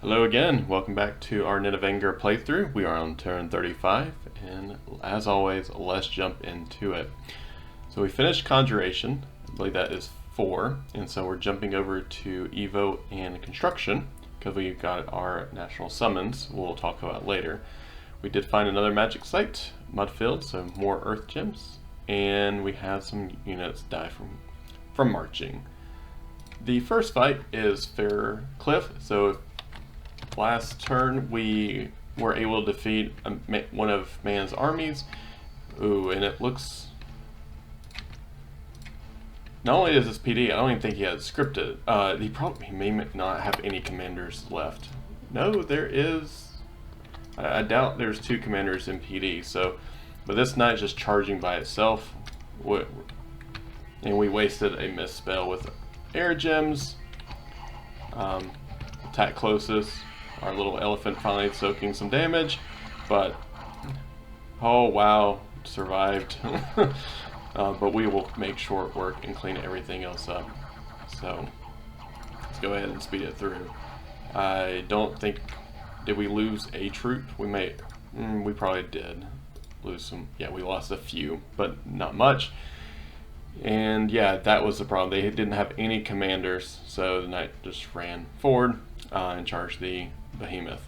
Hello again, welcome back to our Nidavangr playthrough. We are on turn 35, and as always, let's jump into it. So we finished Conjuration, I believe that is 4, and so we're jumping over to Evo and Construction, because we got our national summons, we'll talk about later. We did find another magic site, Mudfield, so more earth gems, and we had some units die from marching. The first fight is Fair Cliff, so last turn we were able to defeat one of man's armies. Ooh, and it looks... Not only is this PD, I don't even think he has scripted. He may not have any commanders left. No, there is... I doubt there's 2 commanders in PD, so... But this knight's just charging by itself. And we wasted a misspell with air gems. Attack closest. Our little elephant finally soaking some damage, but oh wow, survived. But we will make short work and clean everything else up. So let's go ahead and speed it through. I don't think, did we lose a troop? We probably did lose some. Yeah, we lost a few, but not much. And yeah, that was the problem. They didn't have any commanders, so the knight just ran forward and charged the behemoth.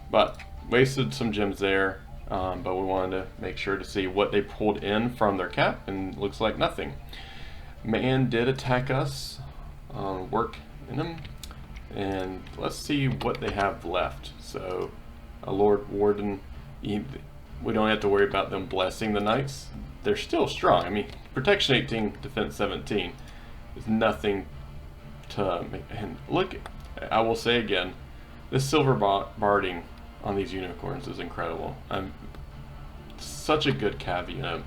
But wasted some gems there, but we wanted to make sure to see what they pulled in from their cap, and looks like nothing. Man did attack us, work in them, and let's see what they have left. So a Lord Warden, we don't have to worry about them blessing the knights. They're still strong. I mean, protection 18, defense 17 is nothing to make. And look, I will say again, this silver barding on these unicorns is incredible. Such a good cav unit.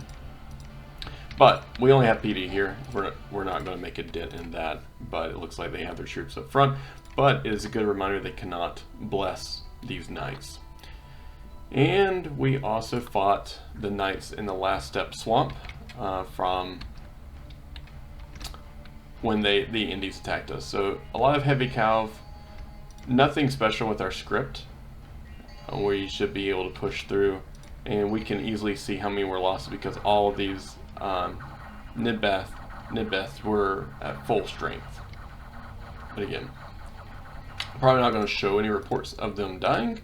But we only have PD here. We're not going to make a dent in that. But it looks like they have their troops up front. But it is a good reminder they cannot bless these knights. And we also fought the knights in the last step swamp from when the Indies attacked us. So a lot of heavy cav. Nothing special with our script. We should be able to push through, and we can easily see how many were lost because all of these Nidbeth were at full strength. But again, probably not going to show any reports of them dying.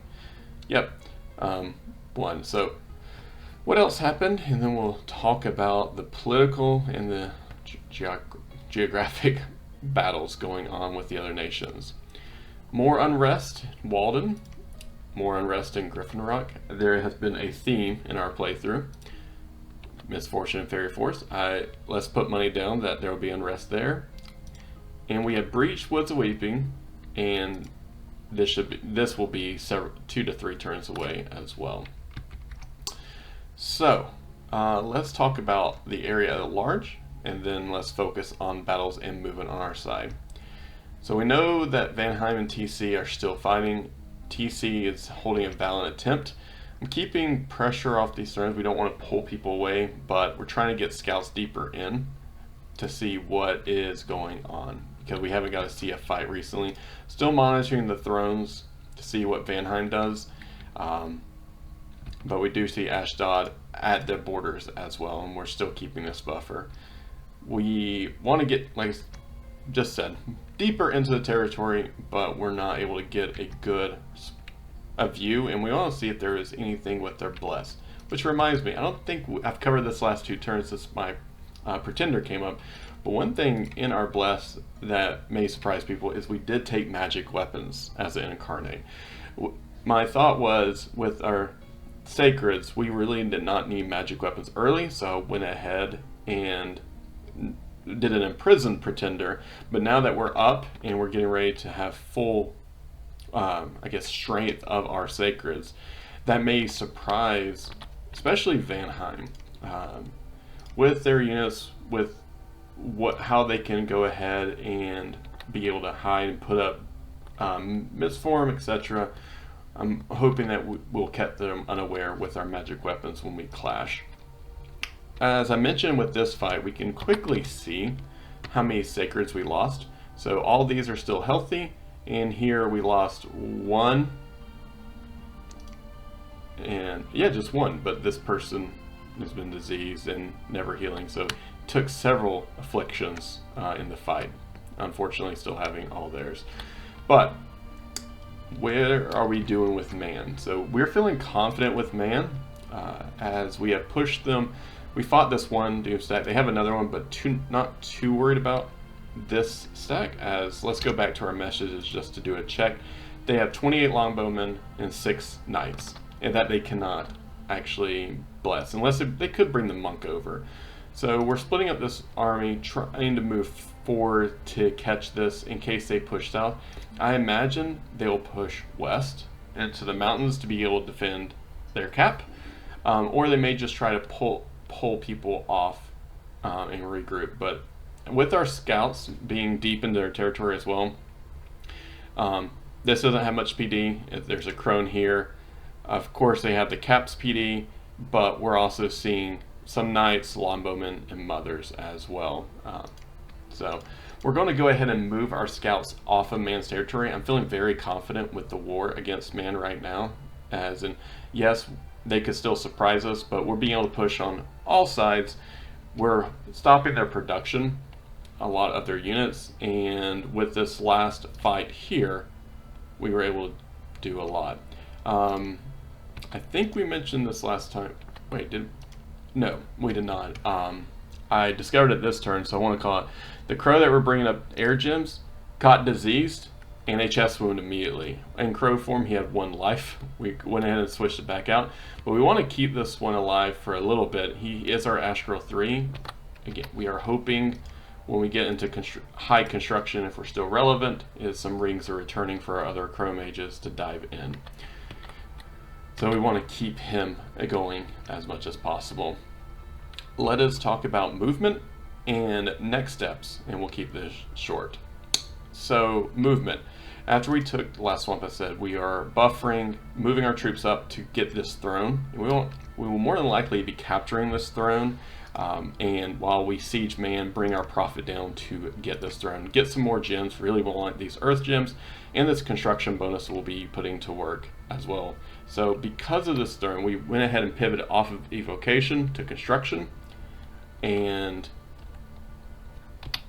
Yep, 1. So what else happened? And then we'll talk about the political and the geographic battles going on with the other nations. More unrest in Walden, more unrest in Griffin Rock. There has been a theme in our playthrough. Misfortune and Fairy Force. Let's put money down that there will be unrest there. And we have breached Woods of Weeping, and this will be 2 to 3 turns away as well. So let's talk about the area at large, and then let's focus on battles and movement on our side. So we know that Vanheim and TC are still fighting. TC is holding a valiant attempt. I'm keeping pressure off these turns. We don't want to pull people away, but we're trying to get scouts deeper in to see what is going on, because we haven't got to see a fight recently. Still monitoring the thrones to see what Vanheim does, but we do see Ashdod at the borders as well, and we're still keeping this buffer. We want to get, like I just said, deeper into the territory, but we're not able to get a good view, and we want to see if there is anything with their bless. Which reminds me, I don't think I've covered this last 2 turns since my pretender came up, but one thing in our bless that may surprise people is we did take magic weapons as an incarnate. My thought was, with our sacreds, we really did not need magic weapons early, so I went ahead and did an imprisoned pretender. But now that we're up and we're getting ready to have full strength of our sacreds, that may surprise especially Vanheim with their units, with how they can go ahead and be able to hide and put up misform, etc. I'm hoping that we'll keep them unaware with our magic weapons when we clash. As I mentioned with this fight, we can quickly see how many sacreds we lost. So all these are still healthy, And here we lost one. And yeah, just one, but this person has been diseased and never healing, so took several afflictions in the fight. Unfortunately, still having all theirs. But where are we doing with man? So we're feeling confident with man as we have pushed them. We fought this one doom stack. They have another one, but not too worried about this stack. As let's go back to our messages just to do a check. They have 28 longbowmen and 6 knights, and that they cannot actually bless unless they could bring the monk over. So we're splitting up this army, trying to move forward to catch this in case they push south. I imagine they'll push west into the mountains to be able to defend their cap, or they may just try to pull people off and regroup. But with our scouts being deep into their territory as well, this doesn't have much PD. There's a crone here. Of course, they have the caps PD, but we're also seeing some knights, longbowmen, and mothers as well. So we're going to go ahead and move our scouts off of man's territory. I'm feeling very confident with the war against man right now. As in, yes, they could still surprise us, but we're being able to push on all sides. We're stopping their production, a lot of their units, and with this last fight here, we were able to do a lot. I think we mentioned this last time. Wait, no, we did not. I discovered it this turn, so I want to call it the crow that we're bringing up air gems got diseased and a chest wound immediately. In crow form, he had 1 life. We went ahead and switched it back out, but we want to keep this one alive for a little bit. He is our Astral 3. Again, we are hoping when we get into high construction, if we're still relevant, is some rings are returning for our other crow mages to dive in. So we want to keep him going as much as possible. Let us talk about movement and next steps, and we'll keep this short. So movement. After we took the last swamp, I said we are buffering, moving our troops up to get this throne. We will more than likely be capturing this throne, and while we siege man, bring our profit down to get this throne, get some more gems. Really want these earth gems, and this construction bonus we'll be putting to work as well. So because of this throne, we went ahead and pivoted off of evocation to construction, and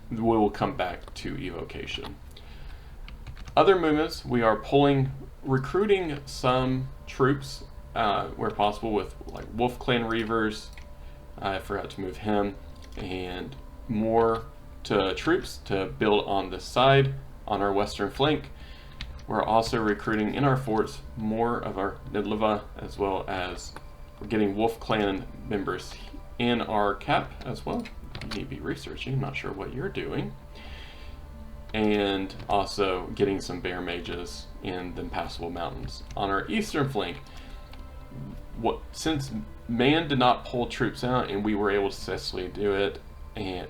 we will come back to evocation. Other movements, we are recruiting some troops where possible with like Wolf Clan Reavers. I forgot to move him, and more troops to build on this side on our western flank. We're also recruiting in our forts more of our Nidavangr, as well as we're getting Wolf Clan members in our cap as well. You need to be researching, I'm not sure what you're doing. And also getting some bear mages in the impassable mountains. On our eastern flank, since man did not pull troops out and we were able to successfully do it, and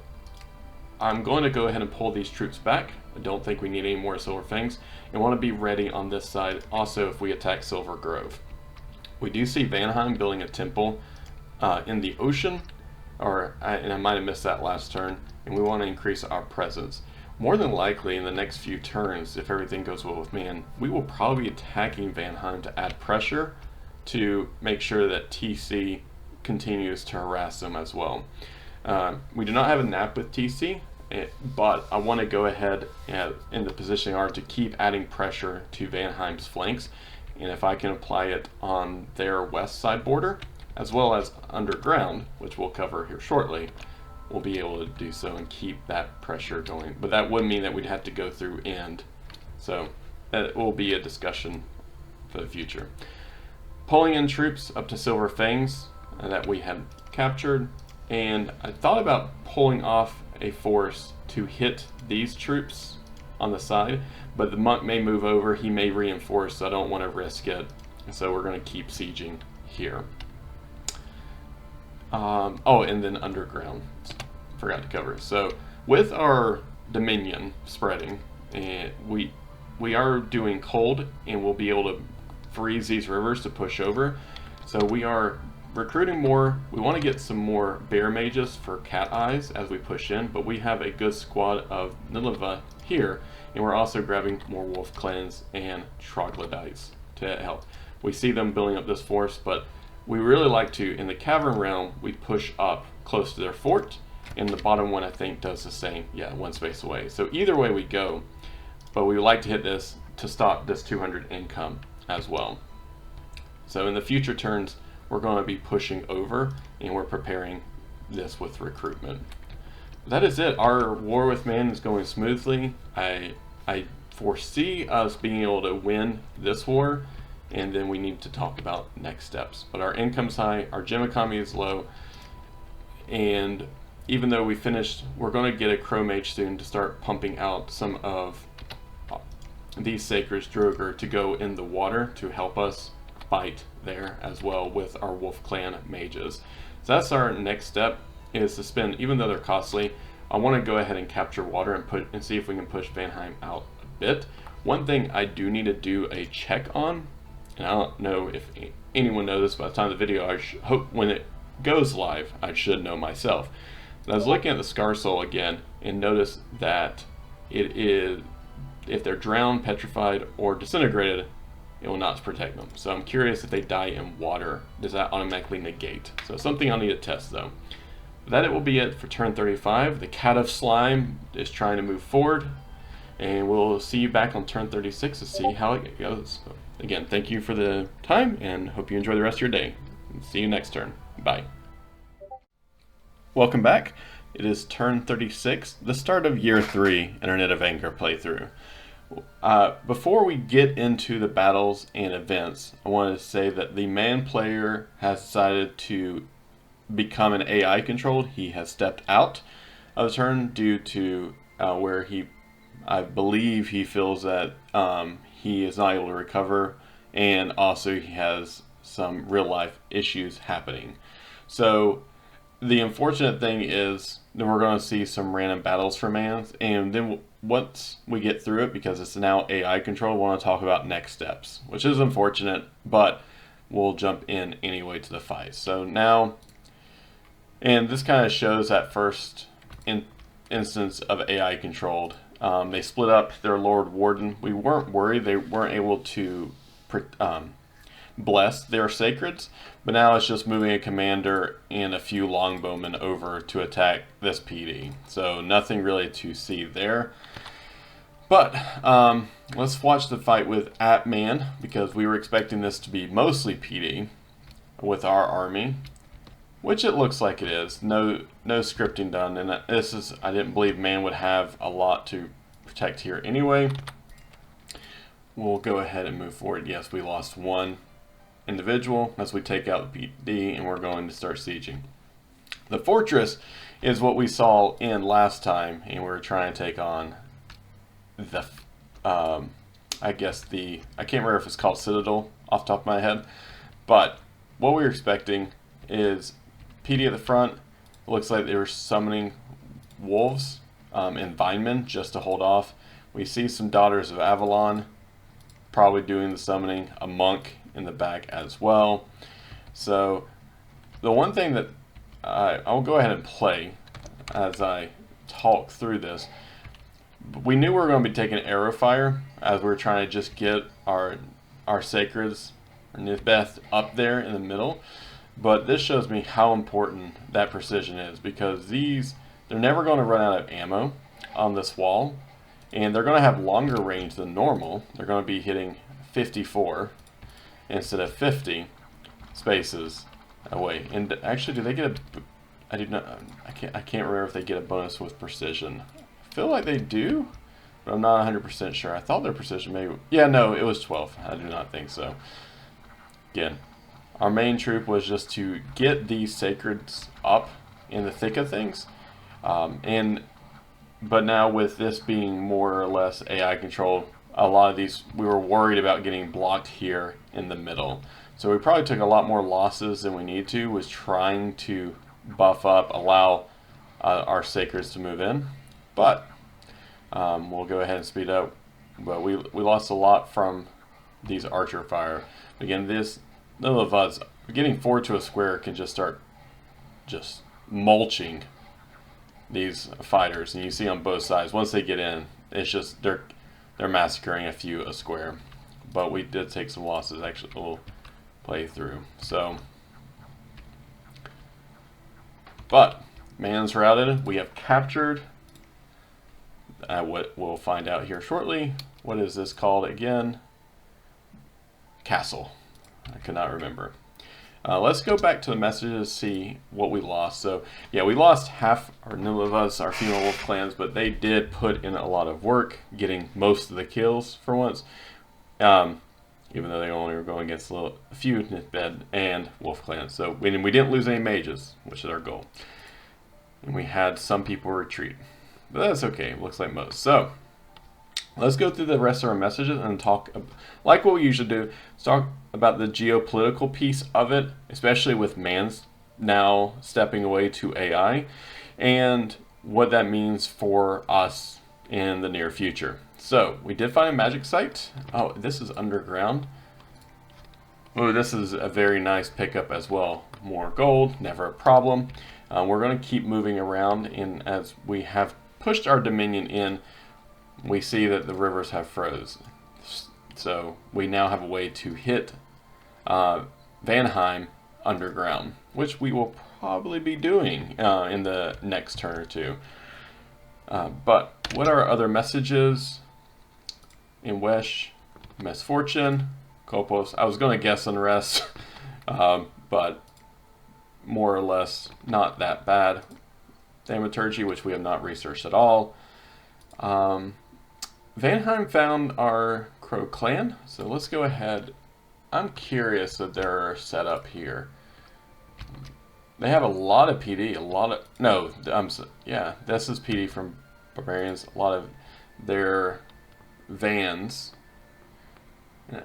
I'm going to go ahead and pull these troops back. I don't think we need any more Silver Fangs, and want to be ready on this side also if we attack Silver Grove. We do see Vanheim building a temple in the ocean, and I might have missed that last turn, and we want to increase our presence. More than likely in the next few turns, if everything goes well with man, we will probably be attacking Vanheim to add pressure to make sure that TC continues to harass them as well. We do not have a nap with TC, but I want to go ahead in the positioning art to keep adding pressure to Vanheim's flanks, and if I can apply it on their west side border, as well as underground, which we'll cover here shortly, we'll be able to do so and keep that pressure going. But that would mean that we'd have to go through end. So that will be a discussion for the future. Pulling in troops up to Silver Fangs that we had captured. And I thought about pulling off a force to hit these troops on the side, but the monk may move over, he may reinforce, so I don't want to risk it. So we're going to keep sieging here. Oh, and then underground, forgot to cover. So with our dominion spreading, we are doing cold, and we'll be able to freeze these rivers to push over. So we are recruiting more. We want to get some more bear mages for cat eyes as we push in, but we have a good squad of Nidavangr here, and we're also grabbing more wolf clans and troglodytes to help. We see them building up this force, but we really like to, in the cavern realm, we push up close to their fort, and the bottom one I think does the same, yeah, one space away. So either way we go, but we like to hit this to stop this 200 income as well. So in the future turns, we're going to be pushing over, and we're preparing this with recruitment. That is it. Our war with man is going smoothly. I foresee us being able to win this war, and then we need to talk about next steps. But our income's high, our gem economy is low, and even though we finished, we're going to get a crow mage soon to start pumping out some of these sacred Droger to go in the water to help us fight there as well with our wolf clan mages. So that's our next step, is to spend, even though they're costly, I want to go ahead and capture water and see if we can push Vanheim out a bit. One thing I do need to do a check on, and I don't know if anyone knows this by the time of the video, I hope when it goes live I should know myself. And I was looking at the Scar Soul again and noticed that it is, if they're drowned, petrified, or disintegrated, it will not protect them. So I'm curious if they die in water, does that automatically negate? So something I'll need to test though. That it will be it for turn 35. The Cat of Slime is trying to move forward, and we'll see you back on turn 36 to see how it goes. So again, thank you for the time, and hope you enjoy the rest of your day. See you next turn. Bye. Welcome back. It is turn 36, the start of year 3 in our Nidavangr playthrough. Before we get into the battles and events, I wanted to say that the man player has decided to become an AI controlled. He has stepped out of the turn due to where I believe he feels that he is not able to recover, and also he has some real life issues happening. So the unfortunate thing is that we're going to see some random battles for mans, and then once we get through it, because it's now AI control, we want to talk about next steps, which is unfortunate, but we'll jump in anyway to the fight. So now, and this kind of shows that first instance of AI controlled. They split up their Lord Warden. We weren't worried they weren't able to bless their sacreds, but now it's just moving a commander and a few longbowmen over to attack this PD. So nothing really to see there. But let's watch the fight with Atman, because we were expecting this to be mostly PD with our army, which it looks like it is. No scripting done, and this is, I didn't believe man would have a lot to protect here anyway. We'll go ahead and move forward. Yes, we lost one individual as we take out the PD, and we're going to start sieging. The fortress is what we saw in last time, and we're trying to take on the I guess I can't remember if it's called Citadel off the top of my head, but what we were expecting is PD at the front. It looks like they were summoning wolves and Vinemen just to hold off. We see some Daughters of Avalon probably doing the summoning, a monk in the back as well. So the one thing that I'll go ahead and play as I talk through this, we knew we were going to be taking arrow fire as we were trying to just get our sacreds, or Nithbeth, up there in the middle. But this shows me how important that precision is, because they're never going to run out of ammo on this wall, and they're going to have longer range than normal. They're going to be hitting 54 instead of 50 spaces away. And actually, do they get I can't remember if they get a bonus with precision. I feel like they do, but I'm not 100% sure. I thought their precision maybe, yeah, no, it was 12. I do not think so. Again, our main troop was just to get these sacreds up in the thick of things, but now with this being more or less AI controlled, a lot of these we were worried about getting blocked here in the middle. So we probably took a lot more losses than we need to, was trying to buff up, allow our sacreds to move in. But we'll go ahead and speed up. But we lost a lot from these archer fire. Again, none of us getting forward to a square can just start just mulching these fighters, and you see on both sides, once they get in, It's just they're massacring a few a square, but we did take some losses. Actually, we'll play through. So, but man's routed. We have captured. What we'll find out here shortly. What is this called again? Castle. I cannot remember. Let's go back to the messages, see what we lost. So, yeah, we lost half our Nilivas, our female wolf clans, but they did put in a lot of work getting most of the kills for once. Even though they only were going against a few Nithbed and wolf clans. So, we didn't lose any mages, which is our goal. And we had some people retreat. But that's okay, it looks like most. So, let's go through the rest of our messages and talk, like what we usually do, let's talk about the geopolitical piece of it, especially with man's now stepping away to AI, and what that means for us in the near future. So, we did find a magic site. Oh, this is underground. Oh, this is a very nice pickup as well. More gold, never a problem. We're going to keep moving around, and as we have pushed our dominion in, we see that the rivers have froze. So we now have a way to hit Vanheim underground, which we will probably be doing in the next turn or two. But what are our other messages? In Wesh, misfortune, Kopos. I was going to guess unrest, but more or less not that bad. Thaumaturgy, which we have not researched at all. Vanheim found our Crow clan, so let's go ahead. I'm curious of their setup here. They have a lot of PD, yeah, this is PD from Barbarians. A lot of their vans. I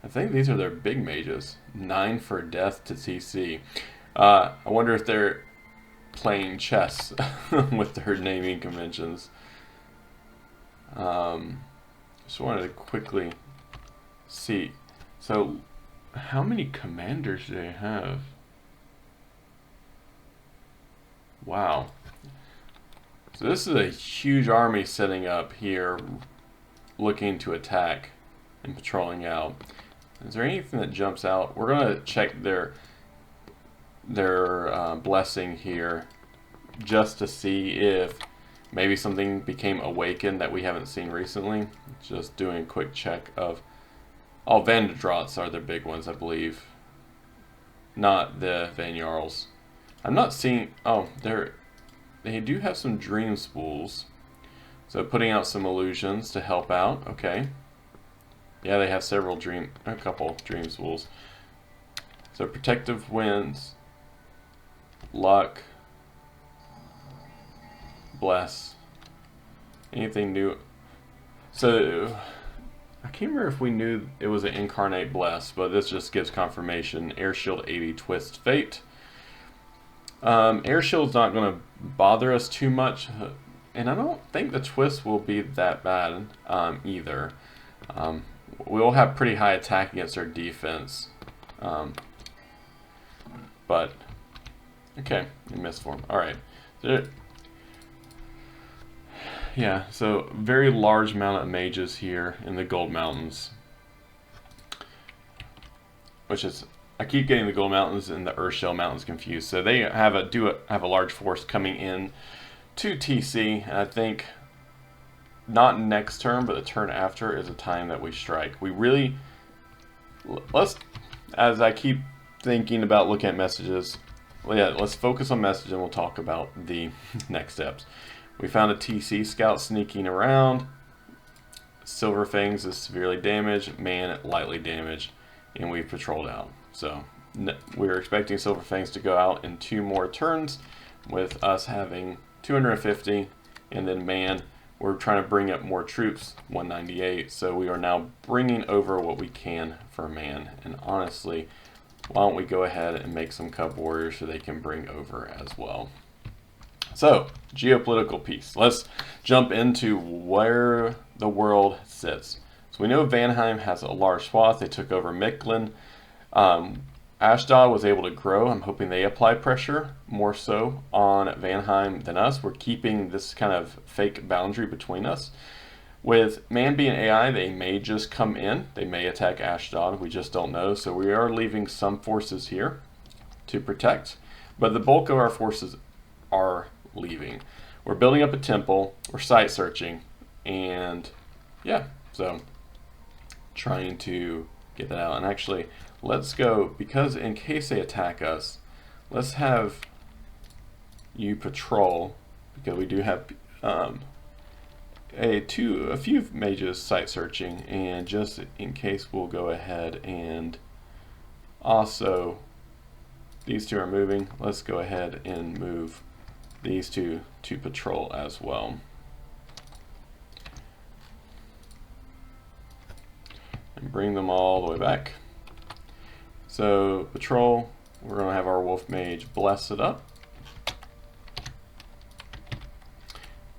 think these are their big mages. 9 for death to TC. I wonder if they're playing chess with their naming conventions. Just wanted to quickly see. So, how many commanders do they have? Wow. So this is a huge army setting up here, looking to attack and patrolling out. Is there anything that jumps out? We're going to check their blessing here just to see if maybe something became awakened that we haven't seen recently. Just doing a quick check of... Oh, Vanderdrots are the big ones, I believe. Not the Van Jarls. I'm not seeing... Oh, they do have some dream spools. So putting out some illusions to help out. Okay. Yeah, they have a couple dream spools. So protective winds. Luck. Bless. Anything new? So, I can't remember if we knew it was an incarnate bless, but this just gives confirmation. Air Shield 80 Twist Fate. Air Shield's not going to bother us too much, and I don't think the twist will be that bad either. We'll have pretty high attack against our defense. But, okay, in misform. Alright. Yeah, so very large amount of mages here in the Gold Mountains. Which is, I keep getting the Gold Mountains and the Earthshell Mountains confused. So they have a large force coming in to TC, and I think not next turn, but the turn after is a time that we strike. We really, as I keep thinking about looking at messages, yeah, let's focus on message and we'll talk about the next steps. We found a TC scout sneaking around. Silver Fangs is severely damaged, Man lightly damaged, and we've patrolled out. So we're expecting Silver Fangs to go out in 2 more turns, with us having 250, and then Man, we're trying to bring up more troops, 198. So we are now bringing over what we can for Man. And honestly, why don't we go ahead and make some Cub Warriors so they can bring over as well. So, geopolitical piece. Let's jump into where the world sits. So we know Vanheim has a large swath. They took over Mictlan. Ashdod was able to grow. I'm hoping they apply pressure more so on Vanheim than us. We're keeping this kind of fake boundary between us. With Man being AI, they may just come in. They may attack Ashdod. We just don't know. So we are leaving some forces here to protect. But the bulk of our forces are leaving. We're building up a temple. We're site searching. And yeah, so trying to get that out. And actually, let's go, because in case they attack us, let's have you patrol, because we do have a few mages site searching, and just in case we'll go ahead and also, these two are moving. Let's go ahead and move these two to patrol as well. And bring them all the way back. So patrol, we're going to have our wolf mage bless it up.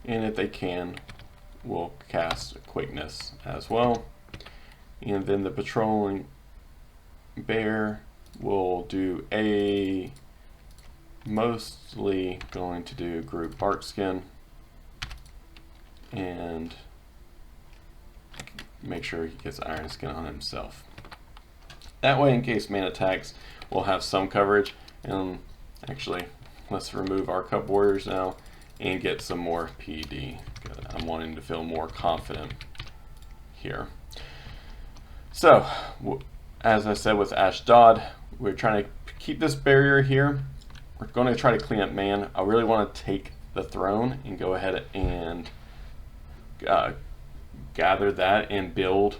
And if they can, we'll cast quickness as well. And then the patrolling bear will do mostly going to do group bark skin and make sure he gets iron skin on himself. That way, in case man attacks, we'll have some coverage. And actually, let's remove our cup warriors now and get some more PD. I'm wanting to feel more confident here. So, as I said with Ashdod, we're trying to keep this barrier here. We're going to try to clean up man. I really want to take the throne and go ahead and gather that and build.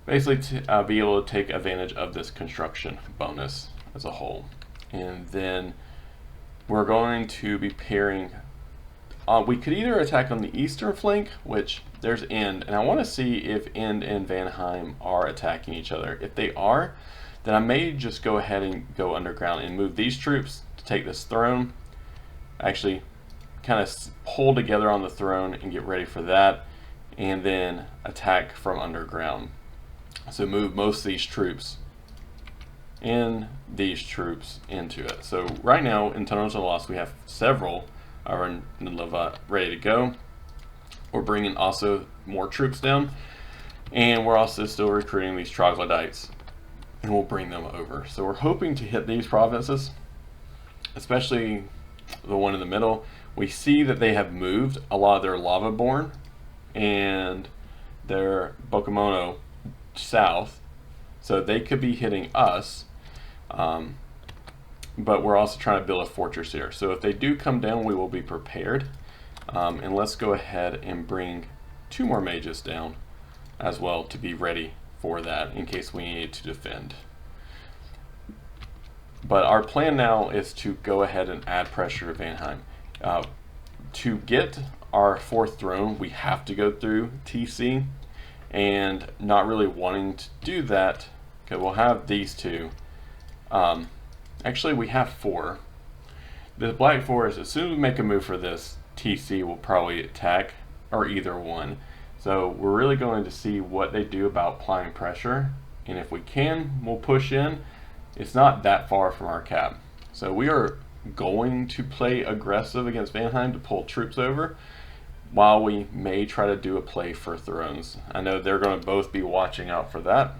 Basically to be able to take advantage of this construction bonus as a whole. And then we're going to be pairing. We could either attack on the eastern flank, which there's End, and I want to see if End and Vanheim are attacking each other. If they are, then I may just go ahead and go underground and move these troops to take this throne. Actually, kind of pull together on the throne and get ready for that, and then attack from underground. So move most of these troops and these troops into it. So right now in Tunnels of Lost, we have several are ready to go. We're bringing also more troops down, and we're also still recruiting these troglodytes, and we'll bring them over. So we're hoping to hit these provinces, especially the one in the middle. We see that they have moved a lot of their lava born and their Bokomono south, so they could be hitting us, but we're also trying to build a fortress here. So if they do come down, we will be prepared. And let's go ahead and bring 2 more mages down as well to be ready for that in case we need to defend. But our plan now is to go ahead and add pressure to Vanheim. To get our 4th throne, we have to go through TC, and not really wanting to do that, because we'll have these 2. Actually, we have 4. The Black Forest, as soon as we make a move for this, TC will probably attack, or either one. So we're really going to see what they do about applying pressure, and if we can, we'll push in. It's not that far from our cap. So we are going to play aggressive against Vanheim to pull troops over, while we may try to do a play for thrones. I know they're going to both be watching out for that,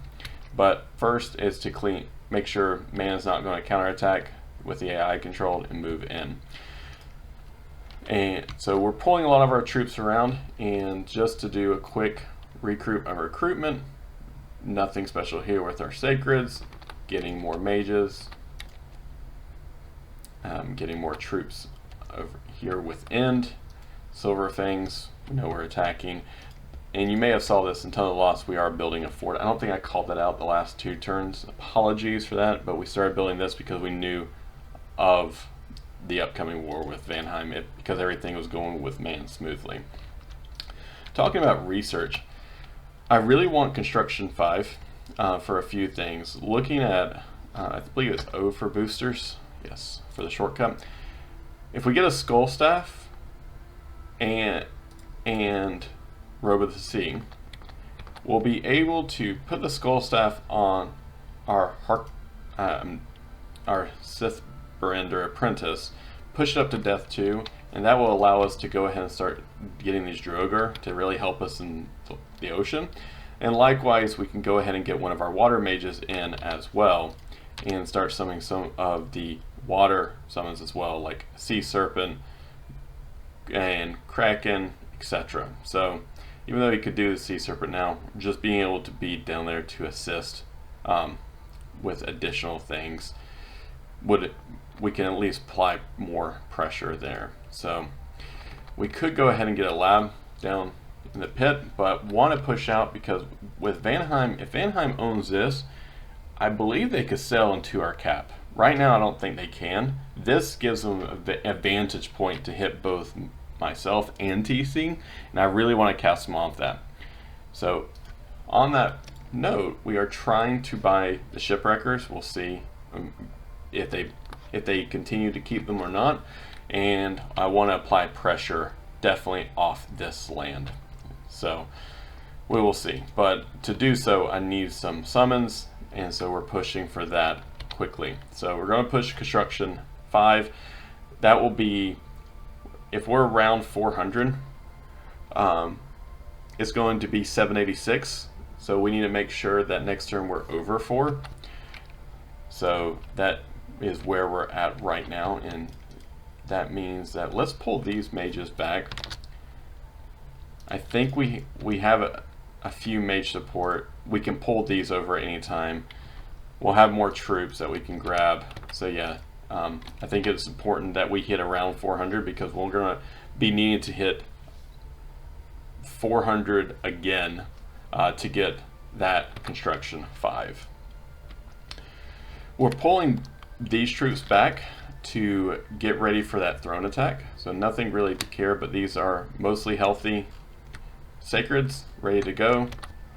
but first is to make sure man is not going to counterattack with the AI controlled and move in. And so we're pulling a lot of our troops around, and just to do a quick recruitment, nothing special here with our sacreds, getting more mages, getting more troops over here with End. Silver Fangs, we know we're attacking. And you may have saw this in Tunnel of Lost, we are building a fort. I don't think I called that out the last 2 turns. Apologies for that, but we started building this because we knew of the upcoming war with Vanheim, because everything was going with man smoothly. Talking about research, I really want Construction 5 for a few things. Looking at, I believe it's O for boosters, yes, for the shortcut. If we get a Skull Staff and Robe of the Sea, we'll be able to put the skull staff on our our Sith Brand or apprentice, push it up to death 2, and that will allow us to go ahead and start getting these Drogar to really help us in the ocean. And likewise, we can go ahead and get one of our water mages in as well and start summoning some of the water summons as well, like Sea Serpent and Kraken, etc. So even though you could do the Sea Serpent now, just being able to be down there to assist with additional things, we can at least apply more pressure there. So we could go ahead and get a lab down in the pit, but want to push out because with Vanheim, if Vanheim owns this, I believe they could sell into our cap. Right now I don't think they can. This gives them the advantage point to hit both myself and TC, and I really want to cast them off that. So on that note, we are trying to buy the shipwreckers. We'll see if they continue to keep them or not, and I want to apply pressure definitely off this land. So we will see, but to do so I need some summons, and so we're pushing for that quickly. So we're going to push construction 5. That will be, if we're around 400, it's going to be 786. So we need to make sure that next turn we're over 4. So that is where we're at right now, and that means that let's pull these mages back. I think we have a few mage support. We can pull these over at any time. We'll have more troops that we can grab. So yeah, I think it's important that we hit around 400 because we're going to be needing to hit 400 again to get that construction 5. We're pulling these troops back to get ready for that throne attack. So nothing really to care, but these are mostly healthy sacreds ready to go,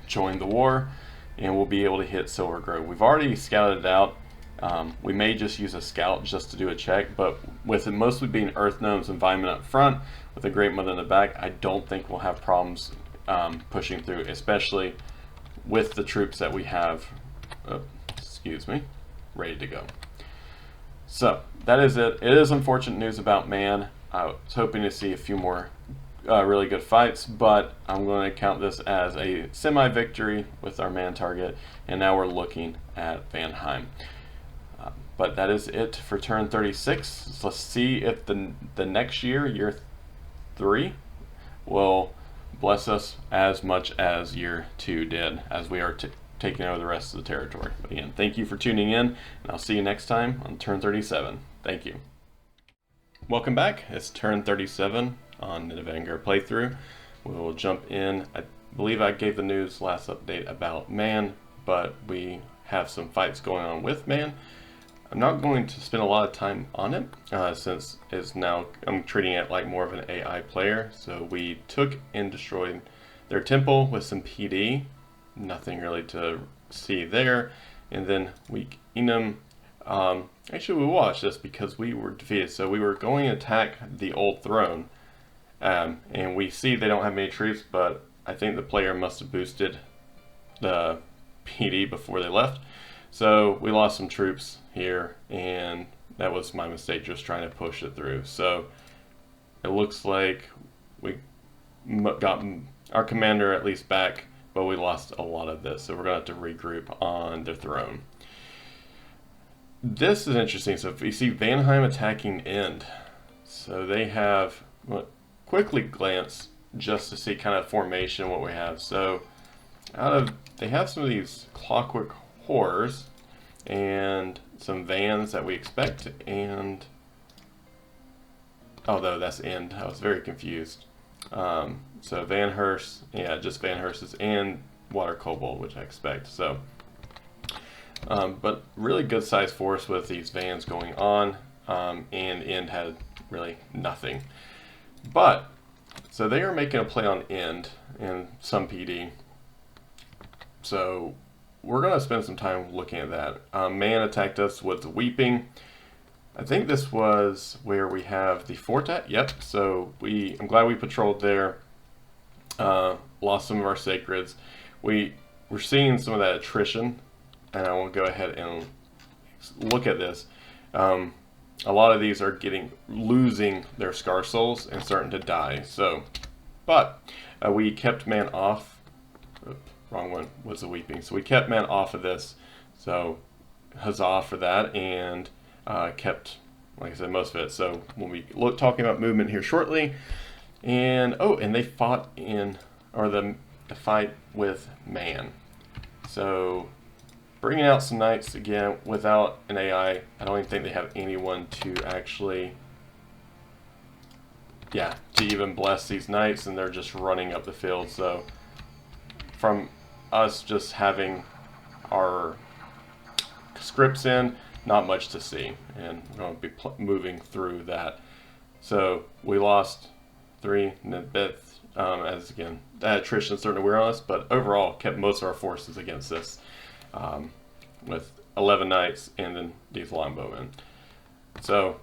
join the war, and we'll be able to hit Silver Grove. We've already scouted it out. We may just use a scout just to do a check, but with it mostly being Earth Gnomes and Vaimen up front, with a Great Mother in the back, I don't think we'll have problems pushing through, especially with the troops that we have, ready to go. So that is it. It is unfortunate news about Man. I was hoping to see a few more really good fights, but I'm going to count this as a semi-victory with our Man target, and now we're looking at Vanheim. But that is it for turn 36. So let's see if the next year, year 3, will bless us as much as year 2 did, as we are taking over the rest of the territory. But again, thank you for tuning in, and I'll see you next time on turn 37. Thank you. Welcome back. It's turn 37 on Nidavangr playthrough. We will jump in. I believe I gave the news last update about Man, but we have some fights going on with Man. I'm not going to spend a lot of time on it since it's now, I'm treating it like more of an AI player. So we took and destroyed their temple with some PD. Nothing really to see there. And then we Enum, actually we watched this because we were defeated. So we were going to attack the old throne. And we see they don't have many troops, but I think the player must have boosted the PD before they left. So we lost some troops here, and that was my mistake, just trying to push it through. So it looks like we got our commander at least back, but we lost a lot of this. So we're going to have to regroup on the throne. This is interesting. So if you see Vanheim attacking End, so they have, quickly glance just to see kind of formation what we have. So they have some of these Clockwork Horrors and some Vans that we expect, and although that's End, I was very confused. So Vanhurst, yeah, just Vanhursts and Water Kobold, which I expect. So but really good size force with these Vans going on, and End had really nothing. But so they are making a play on End and some PD. So we're going to spend some time looking at that. Man attacked us with the Weeping. I think this was where we have the Fortat. Yep. So I'm glad we patrolled there. Lost some of our sacreds. we're seeing some of that attrition, and I will go ahead and look at this. A lot of these are losing their Scar Souls and starting to die. So, but we kept man off. Wrong one was the Weeping. So we kept man off of this. So huzzah for that, and kept, like I said, most of it. So when we talking about movement here shortly, and and they fought the fight with man. So bringing out some knights again without an AI. I don't even think they have anyone to actually, to even bless these knights, and they're just running up the field. So from us just having our scripts in, not much to see, and we're going to be moving through that. So we lost 3 Nidavangr, as again that attrition is starting to wear on us, but overall kept most of our forces against this, with 11 knights and then these longbowmen. So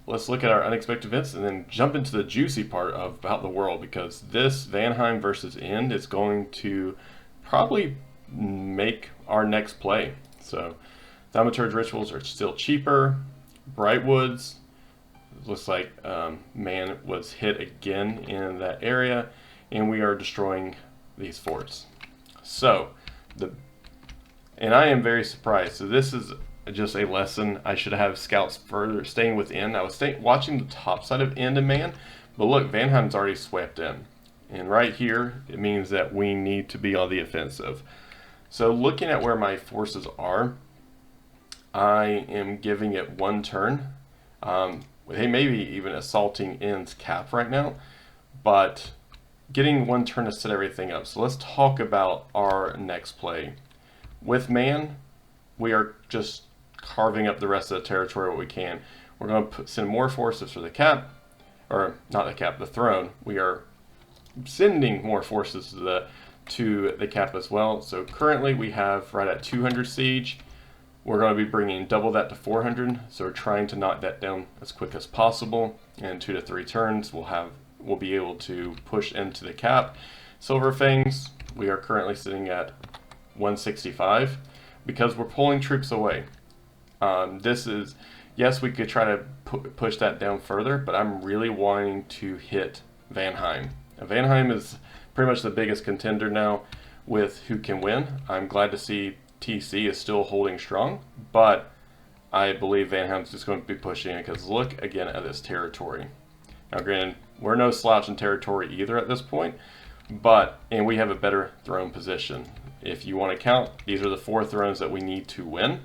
let's look at our unexpected events and then jump into the juicy part about the world, because this Vanheim versus End is going to probably make our next play. So Thaumaturge rituals are still cheaper. Brightwoods, looks like man was hit again in that area, and we are destroying these forts. So and I am very surprised. So this is just a lesson. I should have scouts further staying within. I was watching the top side of End and man, but look, Vanheim's already swept in, and right here it means that we need to be on the offensive. So looking at where my forces are, I am giving it 1 turn. They may be even assaulting End's cap right now, but getting 1 turn to set everything up. So let's talk about our next play. With man, we are just carving up the rest of the territory what we can. We're going to send more forces for the cap, or not the cap, the throne. We are sending more forces to the cap as well. So currently we have right at 200 siege. We're going to be bringing double that to 400. So we're trying to knock that down as quick as possible. And 2 to 3 turns, we'll be able to push into the cap. Silver Fangs, we are currently sitting at 165 because we're pulling troops away. This is, yes, we could try to push that down further, but I'm really wanting to hit Vanheim. Vanheim is pretty much the biggest contender now with who can win. I'm glad to see TC is still holding strong, but I believe Vanheim's just going to be pushing it, because look again at this territory. Now granted, we're no slouch in territory either at this point, and we have a better throne position. If you want to count, these are the 4 thrones that we need to win.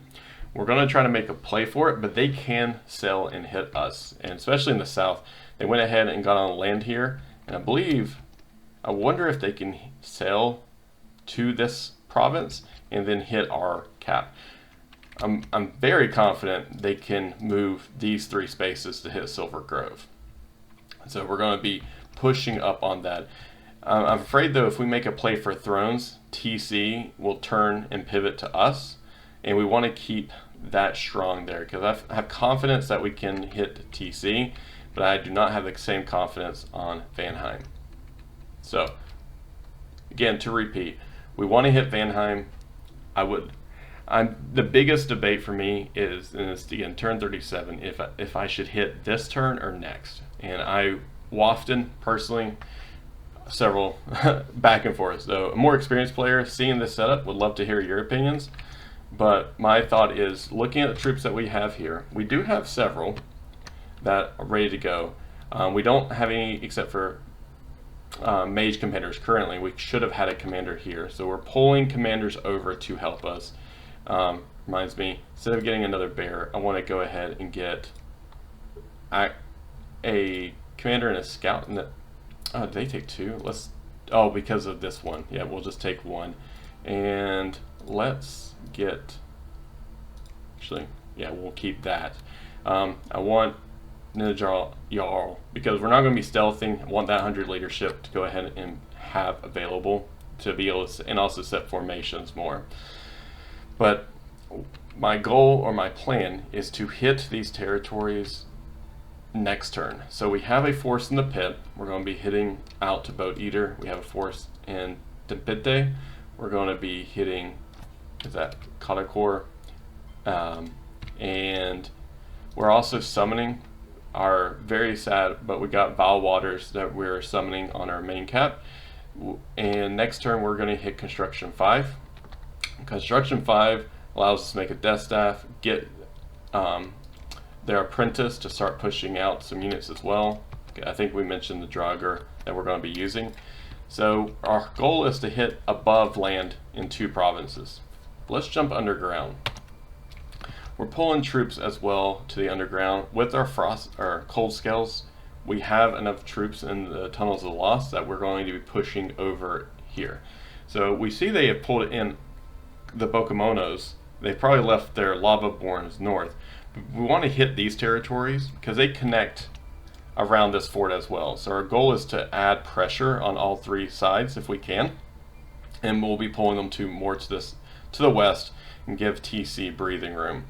We're going to try to make a play for it, but they can sail and hit us, and especially in the south. They went ahead and got on land here, and I wonder if they can sail to this province and then hit our cap. I'm very confident they can move these 3 spaces to hit Silver Grove. So we're going to be pushing up on that. I'm afraid though, if we make a play for thrones, TC will turn and pivot to us, and we want to keep that strong there, because I have confidence that we can hit TC, but I do not have the same confidence on Vanheim. So again, to repeat, we want to hit Vanheim. The biggest debate for me is, and it's again turn 37, if I should hit this turn or next. And I wafted personally several back and forth. So a more experienced player seeing this setup would love to hear your opinions. But my thought is, looking at the troops that we have here, we do have several that are ready to go. We don't have any except for mage commanders currently. We should have had a commander here, so we're pulling commanders over to help us. Reminds me, instead of getting another bear, I want to go ahead and get a commander and a scout. And did they take 2? Because of this one. Yeah, we'll just take 1, and let's get. Actually, yeah, we'll keep that. I want Nidavangr, because we're not going to be stealthing. I want that 100 leadership to go ahead and have available to be able to, and also set formations more. But my goal or my plan is to hit these territories next turn. So we have a force in the pit. We're going to be hitting out to Boat Eater. We have a force in Tempete, we're going to be hitting, is that Kadakor, and we're also summoning our very sad, but we got Vile Waters that we're summoning on our main cap. And next turn we're going to hit Construction 5. Construction 5 allows us to make a Death Staff, get their apprentice to start pushing out some units as well. I think we mentioned the Draugr that we're going to be using. So our goal is to hit above land in 2 provinces. Let's jump underground. We're pulling troops as well to the underground. With our cold scales, we have enough troops in the Tunnels of the Lost that we're going to be pushing over here. So we see they have pulled in the Bokomonos. They've probably left their Lava-borns north. We want to hit these territories because they connect around this fort as well. So our goal is to add pressure on all 3 sides if we can, and we'll be pulling them more to the west and give TC breathing room.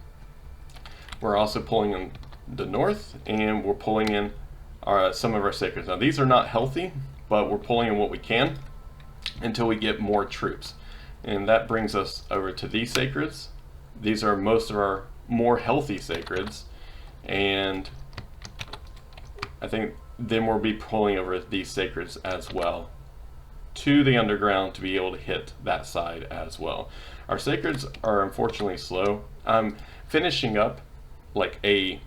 We're also pulling in the north, and we're pulling in some of our sacreds. Now these are not healthy, but we're pulling in what we can until we get more troops, and that brings us over to these sacreds. These are most of our more healthy sacreds, and I think then we'll be pulling over these sacreds as well to the underground to be able to hit that side as well. Our sacreds are unfortunately slow. I'm finishing up like a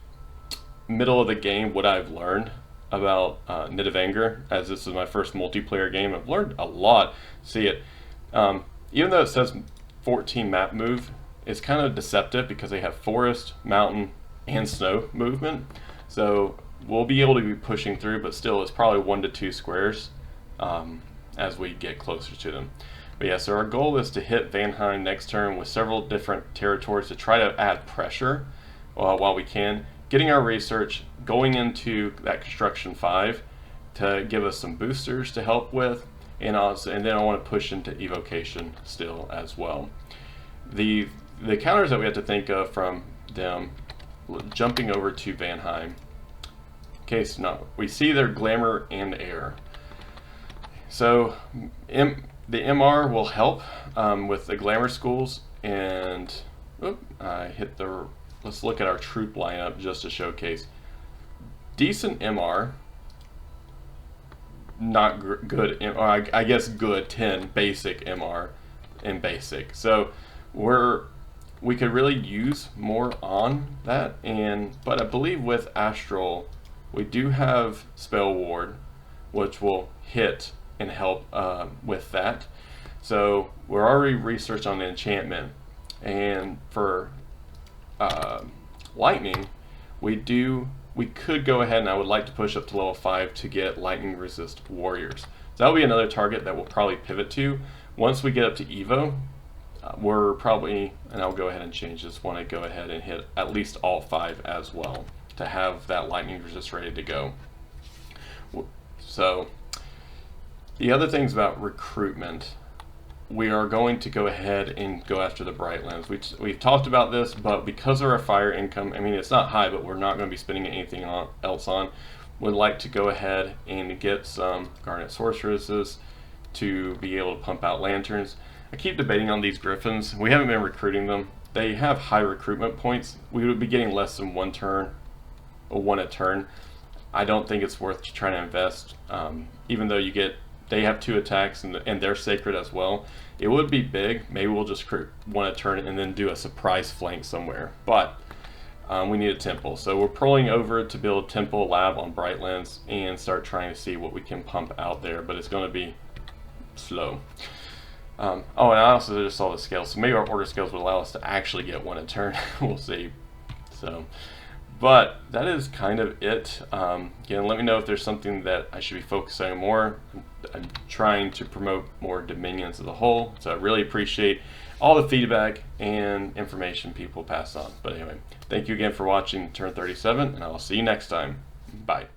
middle of the game what I've learned about Nidavangr, as this is my first multiplayer game. I've learned a lot. See it, even though it says 14 map move, it's kind of deceptive because they have forest, mountain, and snow movement. So we'll be able to be pushing through, but still it's probably 1 to 2 squares as we get closer to them. But yeah, so our goal is to hit Vanheim next turn with several different territories to try to add pressure while we can. Getting our research, going into that Construction 5 to give us some boosters to help with, and then I want to push into Evocation still as well. The counters that we have to think of from them, jumping over to Vanheim. Okay, so now we see their Glamour and Air. So the MR will help with the Glamour schools, and let's look at our troop lineup just to showcase. Decent MR, not good, or I guess good 10 basic MR and basic. So we could really use more on that, but I believe with Astral we do have Spell Ward, which will hit and help with that. So we're already researched on the enchantment, and for lightning, we could go ahead, and I would like to push up to level 5 to get lightning resist warriors. So that'll be another target that we'll probably pivot to once we get up to Evo. We're probably, and I'll go ahead and change this, want to go ahead and hit at least all 5 as well to have that lightning resist ready to go. So the other things about recruitment, we are going to go ahead and go after the Brightlands. We've talked about this, but because of our fire income, I mean, it's not high, but we're not going to be spending anything else on. Would like to go ahead and get some Garnet Sorceresses to be able to pump out lanterns. I keep debating on these Griffins. We haven't been recruiting them. They have high recruitment points. We would be getting less than 1 turn, or 1 a turn. I don't think it's worth trying to invest, even though they have 2 attacks and they're sacred as well. It would be big. Maybe we'll just create 1 a turn and then do a surprise flank somewhere. But we need a temple. So we're pulling over to build a temple lab on Brightlands and start trying to see what we can pump out there. But it's going to be slow. Oh, and I also just saw the scales. So maybe our order scales would allow us to actually get 1 a turn. We'll see. So, but that is kind of it. Again, let me know if there's something that I should be focusing on more. I'm trying to promote more Dominions as a whole, so I really appreciate all the feedback and information people pass on. But anyway, thank you again for watching Turn 37, and I will see you next time. Bye.